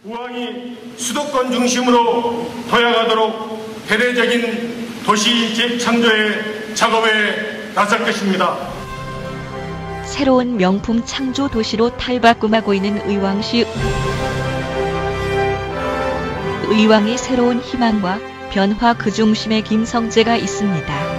우왕이 수도권 중심으로 도약하도록 대대적인 도시 재창조의 작업에 나설 것입니다. 새로운 명품 창조 도시로 탈바꿈하고 있는 의왕시. 의왕의 새로운 희망과 변화 그 중심에 김성재가 있습니다.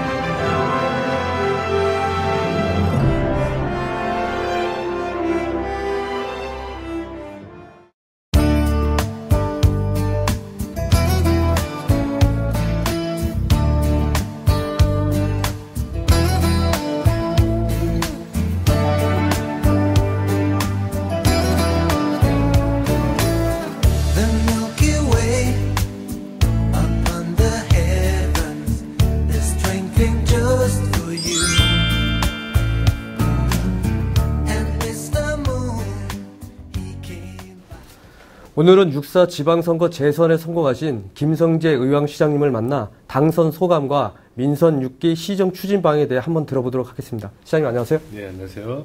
오늘은 6.4 지방선거 재선에 성공하신 김성재 의왕시장님을 만나 당선 소감과 민선 6기 시정 추진 방에 대해 한번 들어보도록 하겠습니다. 시장님 안녕하세요. 네, 안녕하세요.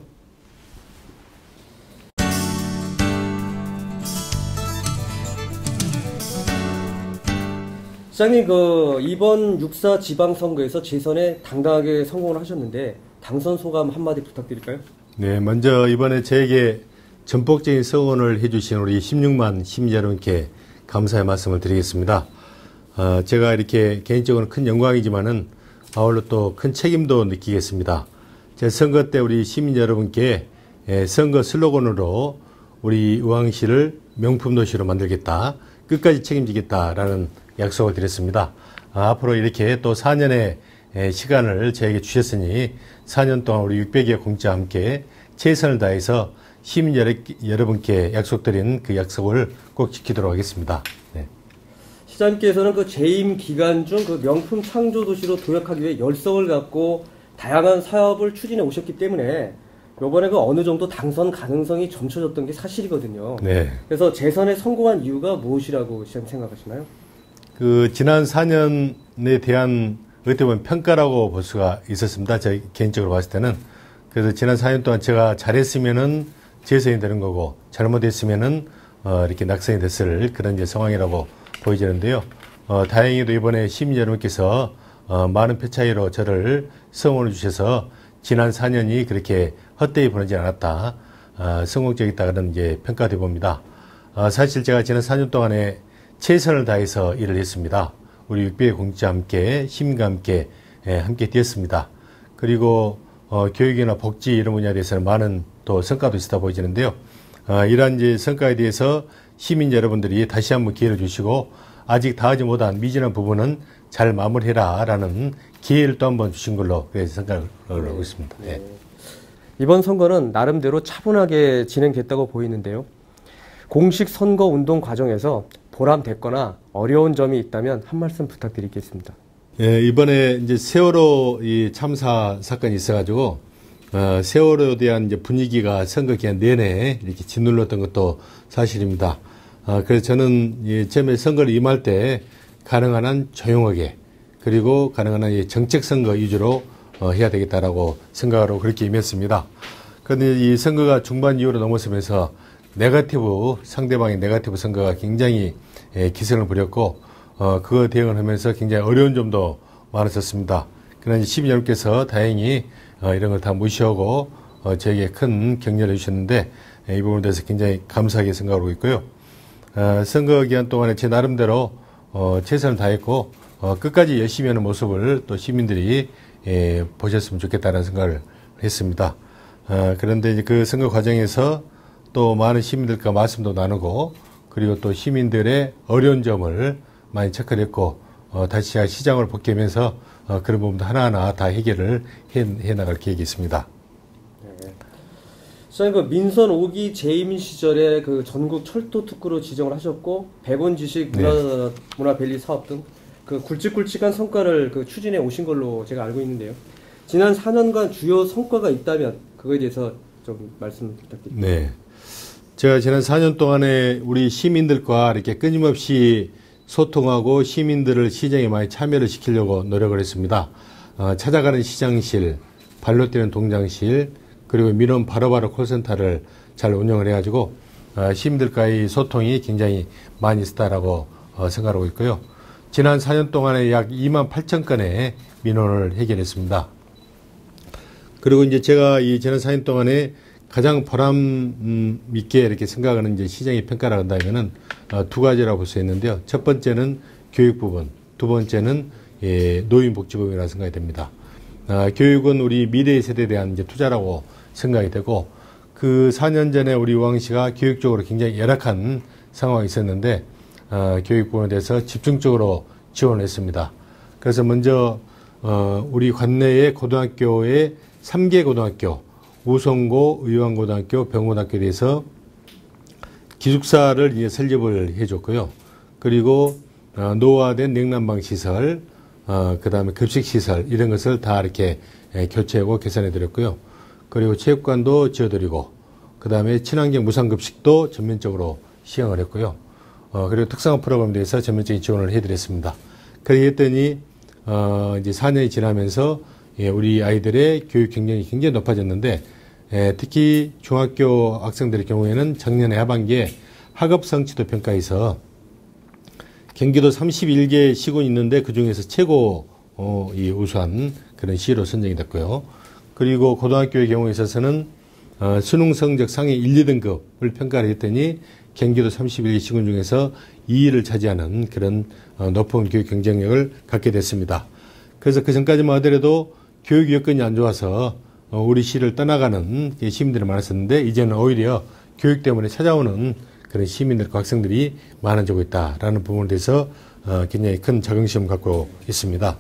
시장님, 이번 6.4 지방선거에서 재선에 당당하게 성공을 하셨는데 당선 소감 한마디 부탁드릴까요? 네, 먼저 이번에 저에게 전폭적인 성원을 해주신 우리 16만 시민 여러분께 감사의 말씀을 드리겠습니다. 제가 이렇게 개인적으로는 큰 영광이지만은 아울러 또 큰 책임도 느끼겠습니다. 제 선거 때 우리 시민 여러분께 선거 슬로건으로 우리 의왕시를 명품 도시로 만들겠다, 끝까지 책임지겠다라는 약속을 드렸습니다. 앞으로 이렇게 또 4년의 시간을 저에게 주셨으니 4년 동안 우리 600여 공자와 함께 최선을 다해서 시민 여러분께 약속드린 그 약속을 꼭 지키도록 하겠습니다. 네. 시장님께서는 그 재임 기간 중 그 명품 창조 도시로 도약하기 위해 열성을 갖고 다양한 사업을 추진해 오셨기 때문에 이번에 그 어느 정도 당선 가능성이 점쳐졌던 게 사실이거든요. 네. 그래서 재선에 성공한 이유가 무엇이라고 시장님 생각하시나요? 그 지난 4년에 대한 어떻게 보면 평가라고 볼 수가 있었습니다. 저 개인적으로 봤을 때는. 그래서 지난 4년 동안 제가 잘했으면은 재선이 되는 거고 잘못했으면은 이렇게 낙선이 됐을 그런 이제 상황이라고 보여지는데요. 다행히도 이번에 시민 여러분께서 많은 표 차이로 저를 성원해 주셔서 지난 4년이 그렇게 헛되이 보내지 않았다, 성공적이다 그런 이제 평가돼 봅니다. 사실 제가 지난 4년 동안에 최선을 다해서 일을 했습니다. 우리 600의 공직자와 함께 시민과 함께 뛰었습니다. 그리고 교육이나 복지 이런 분야에 대해서는 많은 또 성과도 있었다 보여지는데요. 이러한 이제 성과에 대해서 시민 여러분들이 다시 한번 기회를 주시고 아직 다 하지 못한 미진한 부분은 잘 마무리해라라는 기회를 또 한번 주신 걸로 그래서 생각을 하고 있습니다. 네. 이번 선거는 나름대로 차분하게 진행됐다고 보이는데요. 공식 선거 운동 과정에서 보람됐거나 어려운 점이 있다면 한 말씀 부탁드리겠습니다. 예, 이번에 이제 세월호 이 참사 사건이 있어가지고, 세월호에 대한 이제 분위기가 선거 기간 내내 이렇게 짓눌렀던 것도 사실입니다. 그래서 저는 처음에 선거를 임할 때 가능한 한 조용하게, 그리고 가능한 한 정책 선거 위주로 해야 되겠다라고 생각하고 그렇게 임했습니다. 그런데 이 선거가 중반 이후로 넘어서면서 상대방의 네거티브 선거가 굉장히 기승을 부렸고, 그거 대응을 하면서 굉장히 어려운 점도 많았었습니다. 그러나 시민 여러분께서 다행히 이런 걸 다 무시하고 저에게 큰 격려를 해주셨는데 이 부분에 대해서 굉장히 감사하게 생각하고 있고요. 선거 기간 동안에 제 나름대로 최선을 다했고 끝까지 열심히 하는 모습을 또 시민들이 보셨으면 좋겠다는 생각을 했습니다. 그런데 이제 그 선거 과정에서 또 많은 시민들과 말씀도 나누고 그리고 또 시민들의 어려운 점을 많이 체크를 했고 다시 제가 시장을 복귀하면서 그런 부분도 하나하나 다 해결을 해 나갈 계획이 있습니다. 네. 시장님, 그 민선 5기 재임 시절에 그 전국 철도 특구로 지정을 하셨고 100원 지식 문화밸리 사업 등 그 굵직굵직한 성과를 그 추진해 오신 걸로 제가 알고 있는데요. 지난 4년간 주요 성과가 있다면 그거에 대해서 좀 말씀 부탁드립니다. 네. 제가 지난 4년 동안에 우리 시민들과 이렇게 끊임없이 소통하고 시민들을 시정에 많이 참여를 시키려고 노력을 했습니다. 찾아가는 시장실, 발로 뛰는 동장실, 그리고 민원 바로바로 콜센터를 잘 운영을 해가지고 시민들과의 소통이 굉장히 많이 있었다라고 생각하고 있고요. 지난 4년 동안에 약 2만 8천 건의 민원을 해결했습니다. 그리고 이제 제가 이 지난 4년 동안에 가장 보람 있게 이렇게 생각하는 이제 시장의 평가를 한다면은 두 가지라고 볼 수 있는데요. 첫 번째는 교육 부분, 두 번째는 노인복지 부분이라고 생각이 됩니다. 교육은 우리 미래의 세대에 대한 이제 투자라고 생각이 되고, 그 4년 전에 우리 우왕시가 교육적으로 굉장히 열악한 상황이 있었는데 교육 부분에 대해서 집중적으로 지원을 했습니다. 그래서 먼저 우리 관내의 고등학교의 3개 고등학교, 우성고, 의왕고등학교, 병고등학교에 대해서 기숙사를 이제 설립을 해줬고요. 그리고 노후화된 냉난방 시설, 그 다음에 급식 시설 이런 것을 다 이렇게 교체하고 개선해 드렸고요. 그리고 체육관도 지어드리고, 그 다음에 친환경 무상급식도 전면적으로 시행을 했고요. 그리고 특성화 프로그램에 대해서 전면적인 지원을 해드렸습니다. 그렇게 했더니 이제 4년이 지나면서 우리 아이들의 교육 경쟁이 굉장히 높아졌는데, 특히 중학교 학생들의 경우에는 작년에 하반기에 학업 성취도 평가에서 경기도 31개 시군이 있는데 그 중에서 최고 이 우수한 그런 시로 선정이 됐고요. 그리고 고등학교의 경우에 있어서는 수능 성적 상위 1, 2등급을 평가를 했더니 경기도 31개 시군 중에서 2위를 차지하는 그런 높은 교육 경쟁력을 갖게 됐습니다. 그래서 그 전까지만 하더라도 교육 여건이 안 좋아서 우리 시를 떠나가는 시민들이 많았었는데, 이제는 오히려 교육 때문에 찾아오는 그런 시민들과 학생들이 많아지고 있다라는 부분에 대해서 굉장히 큰 자긍심을 갖고 있습니다.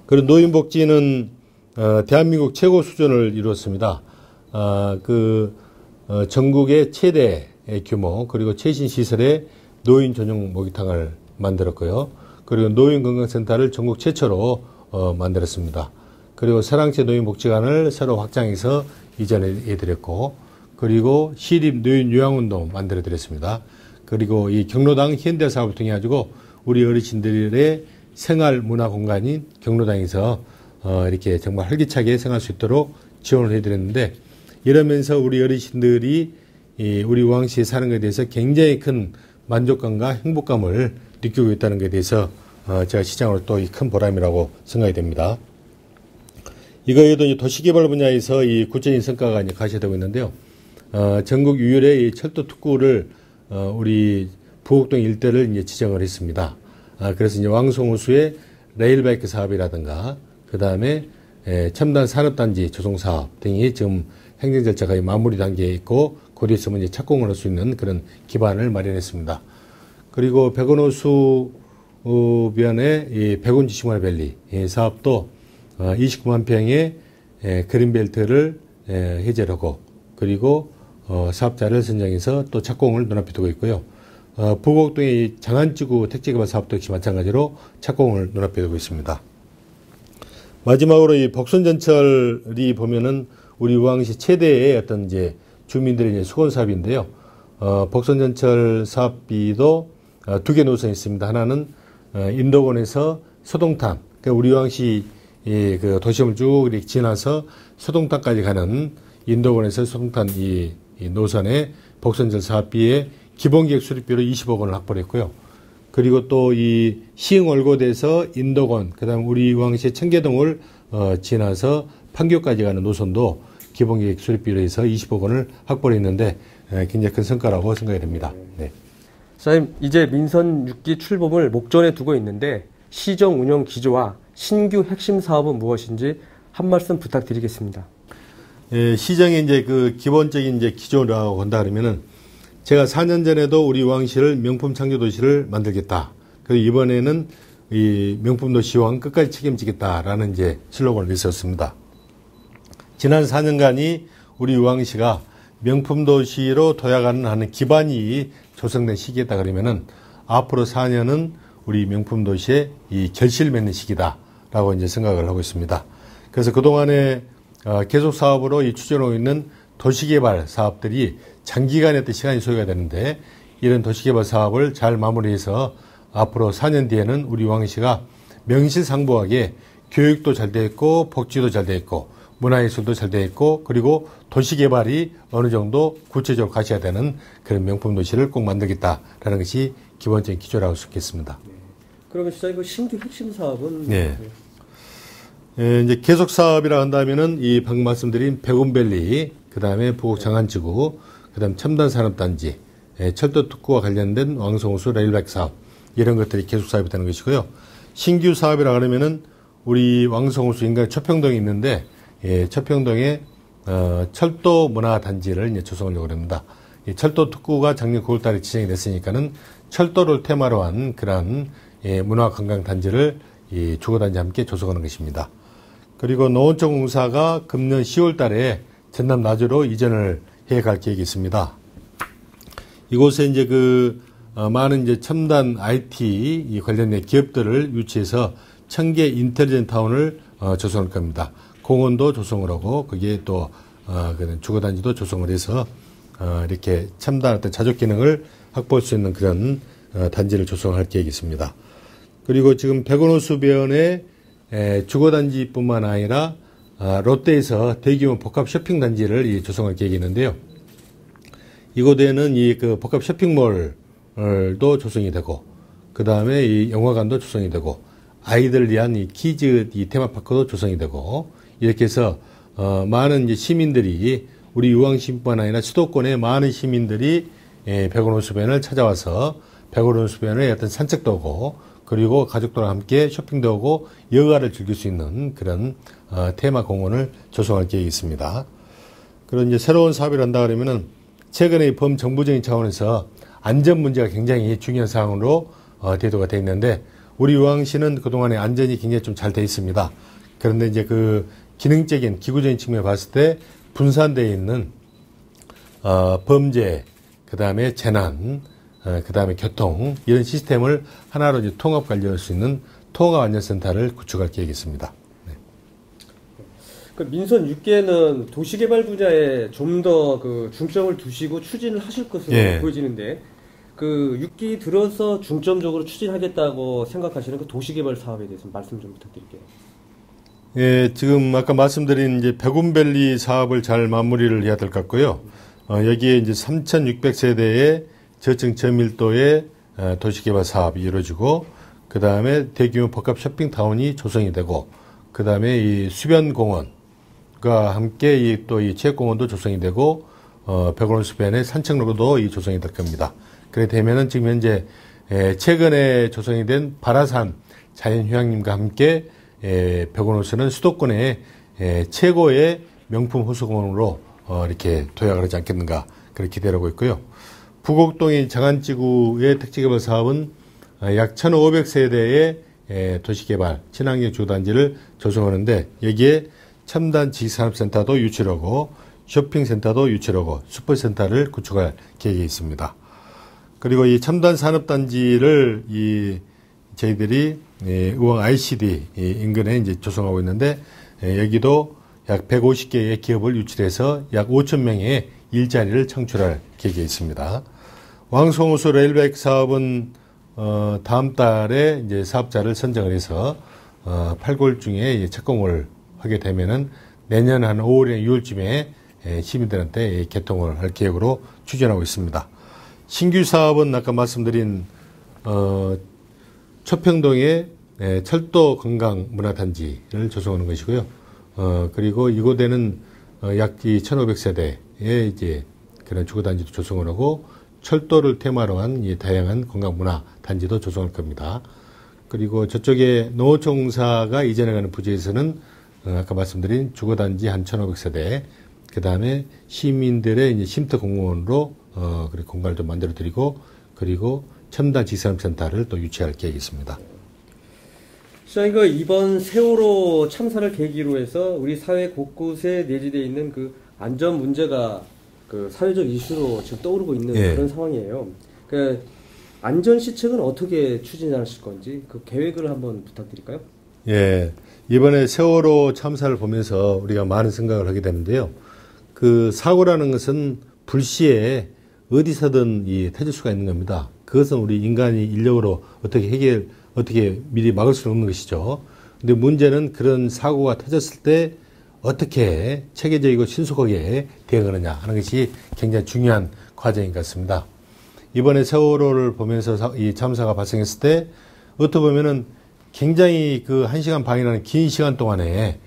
그리고 노인복지는 대한민국 최고 수준을 이루었습니다. 전국의 최대 규모, 그리고 최신 시설의 노인 전용 목욕탕을 만들었고요. 그리고 노인건강센터를 전국 최초로 만들었습니다. 그리고 사랑채 노인복지관을 새로 확장해서 이전해 드렸고, 그리고 시립 노인 요양원도 만들어 드렸습니다. 그리고 이 경로당 현대 사업을 통해 가지고 우리 어르신들의 생활 문화 공간인 경로당에서 이렇게 정말 활기차게 생활할 수 있도록 지원을 해 드렸는데, 이러면서 우리 어르신들이 우리 우왕시에 사는 것에 대해서 굉장히 큰 만족감과 행복감을 느끼고 있다는 것에 대해서 제가 시장으로 또 이 큰 보람이라고 생각이 됩니다. 이거에도 도시개발 분야에서 이 구체적인 성과가 이제 가시되고 있는데요. 전국 유일의 이 철도 특구를 우리 부곡동 일대를 이제 지정을 했습니다. 그래서 이제 왕송호수의 레일바이크 사업이라든가, 그 다음에 첨단 산업단지 조성 사업 등이 지금 행정 절차가 마무리 단계에 있고, 거기에서 이제 착공을 할 수 있는 그런 기반을 마련했습니다. 그리고 백원호수 변의 이 백운지식문화밸리 사업도 29만 평의 그린벨트를 해제하고, 그리고 사업자를 선정해서 또 착공을 눈앞에 두고 있고요. 부곡동의 장안지구 택지개발 사업도 역시 마찬가지로 착공을 눈앞에 두고 있습니다. 마지막으로 이 복선전철이 보면은 우리 우왕시 최대의 어떤 이제 주민들의 이제 수건 사업인데요. 복선전철 사업비도 두 개 노선이 있습니다. 하나는 인도권에서 소동탄, 그러니까 우리 우왕시 그 도심을 쭉 이렇게 지나서 소동탄까지 가는 인도권에서 소동탄 이 노선의 복선전철 사업비에 기본계획 수립비로 20억 원을 확보를 했고요. 그리고 또 이 시흥월곶에서 인도권, 그다음 우리 우왕시 청계동을 지나서 판교까지 가는 노선도 기본계획 수립비로 해서 20억 원을 확보를 했는데 굉장히 큰 성과라고 생각이 됩니다. 네. 사장님, 이제 민선 6기 출범을 목전에 두고 있는데 시정 운영 기조와 신규 핵심 사업은 무엇인지 한 말씀 부탁드리겠습니다. 예, 시정의 이제 그 기본적인 이제 기조라고 한다 그러면은, 제가 4년 전에도 우리 우왕시를 명품 창조 도시를 만들겠다. 그리고 이번에는 이 명품 도시왕 끝까지 책임지겠다라는 이제 슬로건을 내세웠습니다. 지난 4년간이 우리 우왕시가 명품 도시로 도약하는 하는 기반이 조성된 시기였다 그러면은, 앞으로 4년은 우리 명품 도시의 이 결실 맺는 시기다라고 이제 생각을 하고 있습니다. 그래서 그동안에 계속 사업으로 이 추진하고 있는 도시개발 사업들이 장기간의 어떤 시간이 소요가 되는데, 이런 도시개발 사업을 잘 마무리해서 앞으로 4년 뒤에는 우리 우왕시가 명실상부하게 교육도 잘 돼 있고 복지도 잘 돼 있고 문화예술도 잘 돼 있고 그리고 도시개발이 어느 정도 구체적으로 가셔야 되는 그런 명품 도시를 꼭 만들겠다라는 것이 기본적인 기조라고 할 수 있겠습니다. 그러면 진짜 이거 신규 핵심 사업은 네. 이제 계속 사업이라 한다면은 이 방금 말씀드린 백운밸리, 그 다음에 부곡 장안지구, 그 다음 첨단 산업단지, 철도 특구와 관련된 왕성호수 레일백 사업 이런 것들이 계속 사업이 되는 것이고요. 신규 사업이라 그러면은 우리 왕성호수 인근 초평동이 있는데 초평동에 철도 문화단지를 이제 조성하려고 합니다. 이 철도 특구가 작년 9월달에 지정이 됐으니까는 철도를 테마로 한 그러한 문화관광단지를 이 주거단지와 함께 조성하는 것입니다. 그리고 노원청공사가 금년 10월달에 전남 나주로 이전을 해갈 계획이 있습니다. 이곳에 이제 많은 이제 첨단 IT 관련된 기업들을 유치해서 1000개 인텔리전트 타운을 조성할 겁니다. 공원도 조성을 하고 거기에 또 주거단지도 조성을 해서 이렇게 첨단 어떤 자족 기능을 확보할 수 있는 그런 단지를 조성할 계획이 있습니다. 그리고 지금 백운호수변에 주거단지뿐만 아니라 롯데에서 대규모 복합 쇼핑단지를 조성할 계획이 있는데요. 이곳에는 복합 쇼핑몰도 조성이 되고, 그 다음에 이 영화관도 조성이 되고, 아이들을 위한 이 키즈 테마파크도 조성이 되고, 이렇게 해서 많은 이제 시민들이 우리 유황시뿐만 아니라 수도권의 많은 시민들이 백운호수변을 찾아와서 백운호수변의 어떤 산책도 하고 그리고 가족들과 함께 쇼핑도 하고 여가를 즐길 수 있는 그런 테마 공원을 조성할 계획이 있습니다. 그런 이제 새로운 사업을 한다 그러면은 최근에 범정부적인 차원에서 안전 문제가 굉장히 중요한 사항으로 대두가 되어 있는데 우리 유황시는 그동안에 안전이 굉장히 좀 잘 되어 있습니다. 그런데 이제 기능적인 기구적인 측면을 봤을 때 분산되어 있는 범죄, 그 다음에 재난, 그 다음에 교통 이런 시스템을 하나로 이제 통합 관리할 수 있는 통합안전센터를 구축할 계획이 있습니다. 네. 그 민선 6개는 도시개발 분야에 좀 더 중점을 두시고 추진을 하실 것으로 보여지는데 6기 들어서 중점적으로 추진하겠다고 생각하시는 그 도시개발 사업에 대해서 말씀 좀 부탁드릴게요. 예, 지금 아까 말씀드린 이제 백운밸리 사업을 잘 마무리를 해야 될 것 같고요. 여기에 이제 3,600세대의 저층 저밀도의 도시개발 사업이 이루어지고, 그 다음에 대규모 복합 쇼핑타운이 조성이 되고, 그 다음에 이 수변공원과 함께 또 이 체육공원도 조성이 되고, 백운호수변의 산책로도 조성이 될 겁니다. 그래 되면은 지금 현재 최근에 조성이 된 바라산 자연휴양림과 함께 백운호수는 수도권의 최고의 명품 호수공원으로 이렇게 도약을 하지 않겠는가 그렇게 기대하고 있고요. 부곡동의 장안지구의 택지개발 사업은 약 1,500세대의 도시개발 친환경 주거단지를 조성하는데 여기에 첨단 지식산업센터도 유치하고 쇼핑센터도 유치하고 슈퍼센터를 구축할 계획이 있습니다. 그리고 이 첨단 산업단지를 저희들이 의왕 ICD 인근에 이제 조성하고 있는데 여기도 약 150개의 기업을 유치해서 약 5,000명의 일자리를 창출할 계획이 있습니다. 왕성호수 레일백 사업은 다음 달에 이제 사업자를 선정을 해서 8, 9월 중에 착공을 하게 되면은 내년 한 5월이나 6월쯤에 시민들한테 개통을 할 계획으로 추진하고 있습니다. 신규 사업은 아까 말씀드린 초평동의 철도 관광 문화단지를 조성하는 것이고요. 그리고 이곳에는 약 1,500세대의 이제 그런 주거단지도 조성을 하고 철도를 테마로 한 다양한 관광 문화단지도 조성할 겁니다. 그리고 저쪽에 노원청공사가 이전해가는 부지에서는 아까 말씀드린 주거단지 한 1,500세대, 그 다음에 시민들의 이제 쉼터 공원으로 그리고 공간을 좀 만들어 드리고 그리고 첨단 지산업센터를 또 유치할 계획이 있습니다. 시장님, 이번 세월호 참사를 계기로 해서 우리 사회 곳곳에 내재되어 있는 안전 문제가 사회적 이슈로 지금 떠오르고 있는 그런 상황이에요. 안전 시책은 어떻게 추진하실 건지 계획을 한번 부탁드릴까요? 예. 이번에 세월호 참사를 보면서 우리가 많은 생각을 하게 되는데요. 사고라는 것은 불시에 어디서든 터질 수가 있는 겁니다. 그것은 우리 인간이 인력으로 어떻게 미리 막을 수는 없는 것이죠. 근데 문제는 그런 사고가 터졌을 때 어떻게 체계적이고 신속하게 대응하느냐 하는 것이 굉장히 중요한 과정인 것 같습니다. 이번에 세월호를 보면서 이 참사가 발생했을 때 어떻게 보면은 굉장히 그 1시간 반이라는 긴 시간 동안에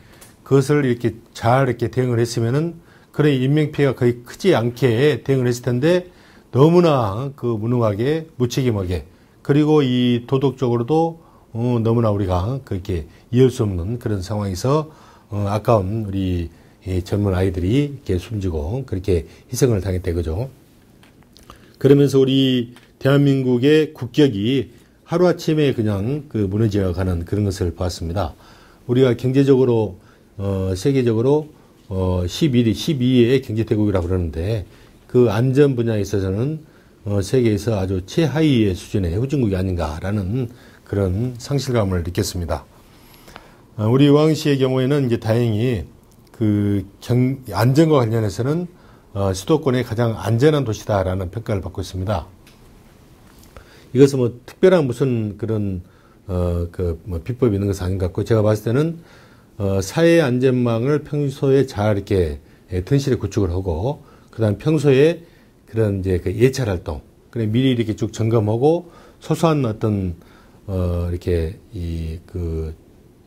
그것을 이렇게 잘 이렇게 대응을 했으면은 그런 인명피해가 거의 크지 않게 대응을 했을 텐데 너무나 그 무능하게 무책임하게 그리고 이 도덕적으로도 너무나 우리가 그렇게 이해할 수 없는 그런 상황에서 아까운 우리 이 젊은 아이들이 이렇게 숨지고 그렇게 희생을 당했다 그죠. 그러면서 우리 대한민국의 국격이 하루아침에 그냥 그 무너져 가는 그런 것을 봤습니다. 우리가 경제적으로 세계적으로 12위의 경제대국이라고 그러는데 그 안전 분야에 있어서는 세계에서 아주 최하위의 수준의 후진국이 아닌가라는 그런 상실감을 느꼈습니다. 우리 의왕시의 경우에는 이제 다행히 그 안전과 관련해서는 수도권의 가장 안전한 도시다라는 평가를 받고 있습니다. 이것은 뭐 특별한 무슨 그런 뭐 비법이 있는 것은 아닌 것 같고 제가 봤을 때는 사회 안전망을 평소에 잘 이렇게 튼실히 구축을 하고 그다음 평소에 그런 이제 그 예찰 활동, 그래 미리 이렇게 쭉 점검하고 소소한 어떤 이렇게 이 그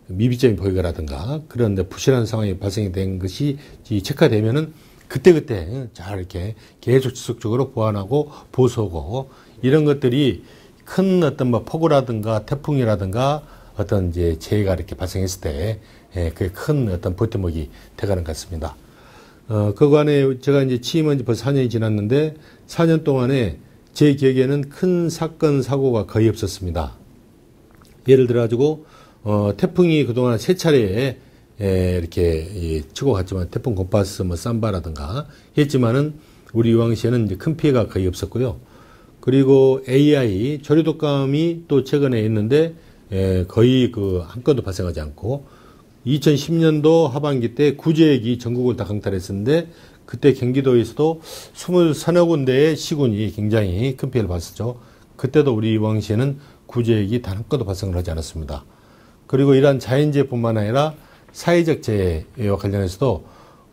미비점이 보이거라든가 그런 부실한 상황이 발생이 된 것이 체크되면은 그때그때 잘 이렇게 계속 지속적으로 보완하고 보수하고 이런 것들이 큰 어떤 뭐 폭우라든가 태풍이라든가 어떤 이제 재해가 이렇게 발생했을 때 그게 큰 어떤 버팀목이 돼가는 것 같습니다. 그간에 제가 이제 취임한 지 벌써 4년이 지났는데 4년 동안에 제 기억에는 큰 사건 사고가 거의 없었습니다. 예를 들어 가지고 태풍이 그동안 3차례 이렇게 치고 갔지만 태풍 곰파스 뭐 삼바라든가 했지만은 우리 의왕시에는 이제 큰 피해가 거의 없었고요. 그리고 AI 조류독감이 또 최근에 있는데 거의 그 한 건도 발생하지 않고 2010년도 하반기 때 구제액이 전국을 다 강탈했었는데 그때 경기도에서도 23여 군데의 시군이 굉장히 큰 피해를 봤었죠. 그때도 우리 의왕시에는 구제액이 단 한 건도 발생을 하지 않았습니다. 그리고 이러한 자연재해뿐만 아니라 사회적 재해와 관련해서도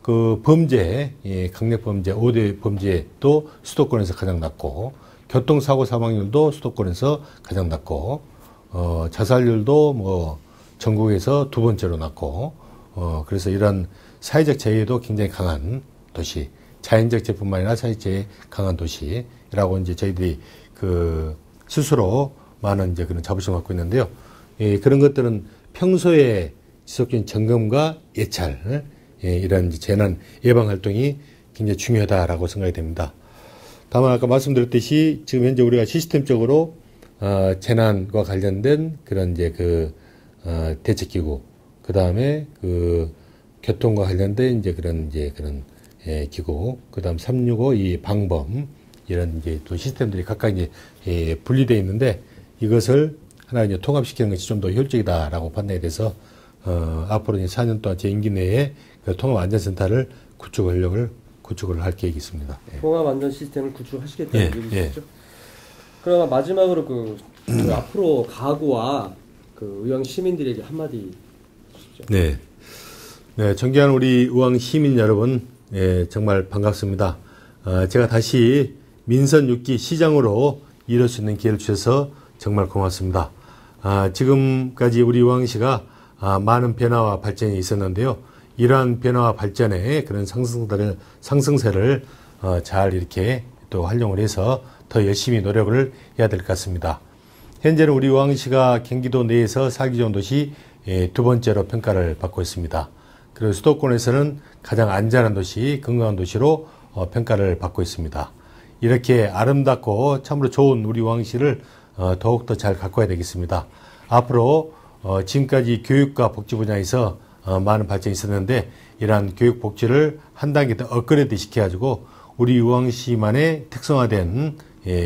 그 범죄, 강력범죄, 5대 범죄도 수도권에서 가장 낮고 교통사고 사망률도 수도권에서 가장 낮고 자살률도 뭐 전국에서 2번째로 낮고 그래서 이런 사회적 재해도 굉장히 강한 도시, 자연적 재해뿐만 아니라 사회적 재해 강한 도시라고 이제 저희들이 그 스스로 많은 이제 그런 자부심을 갖고 있는데요. 그런 것들은 평소에 지속적인 점검과 예찰, 이런 재난 예방 활동이 굉장히 중요하다라고 생각이 됩니다. 다만 아까 말씀드렸듯이 지금 현재 우리가 시스템적으로 재난과 관련된 그런 이제 그 대책기구, 그 다음에 그 교통과 관련된 이제 그런 기구, 그 다음 365 이 방범 이런 이제 또 시스템들이 각각 이제 분리되어 있는데 이것을 하나 이제 통합시키는 것이 좀 더 효율적이다라고 판단이 돼서 앞으로 이제 4년 동안 제 임기 내에 그 통합안전센터를 구축을 할 계획이 있습니다. 통합안전 시스템을 구축하시겠다는 얘기죠. 그럼 마지막으로 그 앞으로 각오와 그 의왕 시민들에게 한마디 주시죠. 네, 존경하는 우리 의왕 시민 여러분, 정말 반갑습니다. 제가 다시 민선 6기 시장으로 일할 수 있는 기회를 주셔서 정말 고맙습니다. 지금까지 우리 의왕시가 많은 변화와 발전이 있었는데요. 이러한 변화와 발전의 그런 상승세를 잘 이렇게 또 활용을 해서 더 열심히 노력을 해야 될 것 같습니다. 현재는 우리 의왕시가 경기도 내에서 살기 좋은 도시 2번째로 평가를 받고 있습니다. 그리고 수도권에서는 가장 안전한 도시, 건강한 도시로 평가를 받고 있습니다. 이렇게 아름답고 참으로 좋은 우리 의왕시를 더욱더 잘 가꿔야 되겠습니다. 앞으로 지금까지 교육과 복지 분야에서 많은 발전이 있었는데 이러한 교육 복지를 한 단계 더 업그레이드 시켜가지고 우리 의왕시만의 특성화된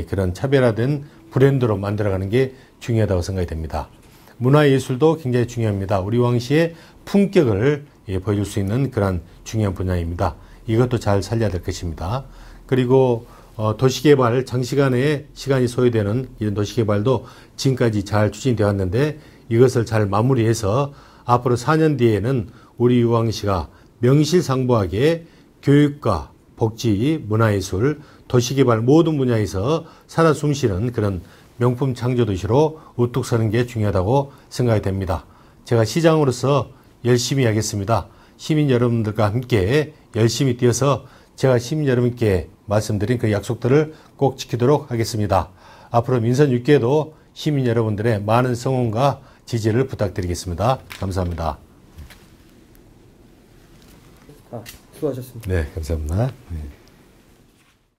그런 차별화된 브랜드로 만들어가는 게 중요하다고 생각이 됩니다. 문화예술도 굉장히 중요합니다. 우리 의왕시의 품격을 보여줄 수 있는 그런 중요한 분야입니다. 이것도 잘 살려야 될 것입니다. 그리고 도시개발, 장시간의 시간이 소요되는 이런 도시개발도 지금까지 잘 추진되어 왔는데 이것을 잘 마무리해서 앞으로 4년 뒤에는 우리 의왕시가 명실상부하게 교육과 복지, 문화예술, 도시개발 모든 분야에서 살아 숨쉬는 그런 명품 창조도시로 우뚝 서는 게 중요하다고 생각이 됩니다. 제가 시장으로서 열심히 하겠습니다. 시민 여러분들과 함께 열심히 뛰어서 제가 시민 여러분께 말씀드린 그 약속들을 꼭 지키도록 하겠습니다. 앞으로 민선 6개도 시민 여러분들의 많은 성원과 지지를 부탁드리겠습니다. 감사합니다. 수고하셨습니다. 네, 감사합니다. 네.